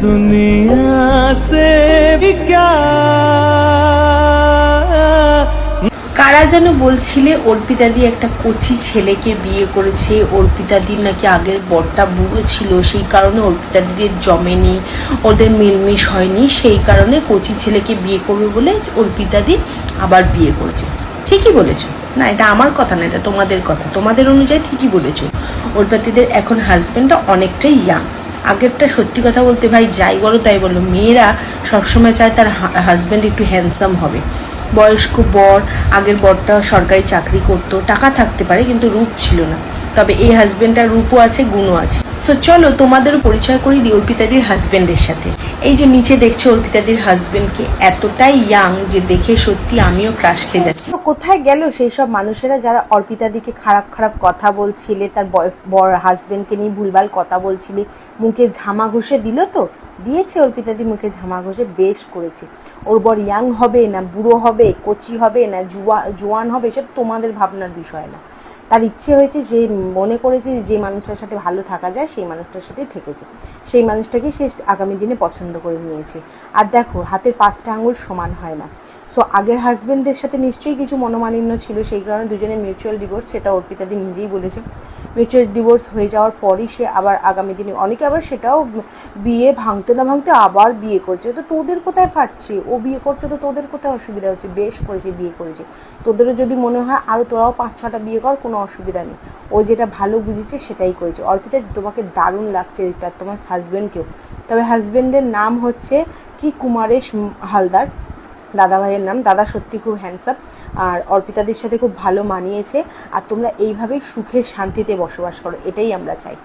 दुनिया से भी क्या কারা যেন বলছিলে অর্পিতাদি একটা কচি ছেলেকে বিয়ে করেছে, অর্পিতাদির নাকি আগের বরটা বুড়ো ছিল, সেই কারণে অর্পিতাদিদের জমেনি, ওদের মিলমিশ হয়নি, সেই কারণে কচি ছেলেকে বিয়ে করবে বলে অর্পিতাদি আবার বিয়ে করেছে। ঠিকই বলেছো, না এটা আমার কথা না, এটা তোমাদের কথা, তোমাদের অনুযায়ী ঠিকই বলেছো। অর্পিতাদিদের এখন হাজব্যান্ডটা অনেকটাই ইয়াং। আগেরটা সত্যি কথা বলতে ভাই, যাই বলো তাই বলো, মেয়েরা সবসময় চায় তার হাজব্যান্ড একটু হ্যান্ডসাম হবে। বয়স্ক বর, আগের বরটা সরকারি চাকরি করতো, টাকা থাকতে পারে কিন্তু রূপ ছিল না, তবে এই হাজব্যান্ডটার রূপও আছে, গুণও আছে। সো চলো তোমাদেরও পরিচয় করি দিই অর্পিতাদির হাজব্যান্ডের সাথে। এই যে নিচে দেখছো অর্পিতাদির হাজব্যান্ডকে, এতটাই ইয়াং যে দেখে সত্যি আমিও ক্রাশ খেয়ে যাচ্ছি। কোথায় গেল সেই সব মানুষেরা যারা অর্পিতাদিকে খারাপ খারাপ কথা বলছিলে, তার বর হাজব্যান্ডকে নিয়ে ভুলভাল কথা বলছিলে, মুখে ঝামা ঘষে দিল তো দিয়েছে, অর্পিতাদি মুখে ঝামা ঘষে বেশ করেছে। ওর বর ইয়াং হবে না বুড়ো হবে, কচি হবে না জোয়ান হবে, এসব তোমাদের ভাবনার বিষয় না। তার ইচ্ছে হয়েছে, যে মনে করেছে যে মানুষটার সাথে ভালো থাকা যায় সেই মানুষটার সাথেই থেকেছে, সেই মানুষটাকে সে আগামী দিনে পছন্দ করে নিয়েছে। আর দেখো, হাতের 5টা আঙুল সমান হয় না। সো আগের হাজব্যান্ডের সাথে নিশ্চয়ই কিছু মনোমালিন্য ছিল, সেই কারণে দুজনে মিউচুয়াল ডিভোর্স, সেটা অর্পিতাদি নিজেই বলেছে। মিউচুয়াল ডিভোর্স হয়ে যাওয়ার পরই সে আবার আগামী দিনে, অনেকে আবার সেটাও বিয়ে ভাঙতে না ভাঙতে আবার বিয়ে করছে। তো তোদের কোথায় ফাটছে? ও বিয়ে করছে তো তোদের কোথায় অসুবিধা হচ্ছে? বেশ করেছে, বিয়ে করেছে। তোদেরও যদি মনে হয় আরও তোরাও 5-6টা বিয়ে কর, কোনো অসুবিধা নেই। ও যেটা ভালো বুঝেছে সেটাই করেছে। অর্পিতা, তোমাকে দারুণ লাগছে তার, তোমার হাজব্যান্ডকেও। তবে হাজব্যান্ডের নাম হচ্ছে কি, কুমারেশ হালদার, দাদা ভাইয়ের নাম। দাদা সত্যি খুব হ্যান্ডসাম, আর অর্পিতাদের সাথে খুব ভালো মানিয়েছে। আর তোমরা এইভাবেই সুখে শান্তিতে বসবাস করো, এটাই আমরা চাই।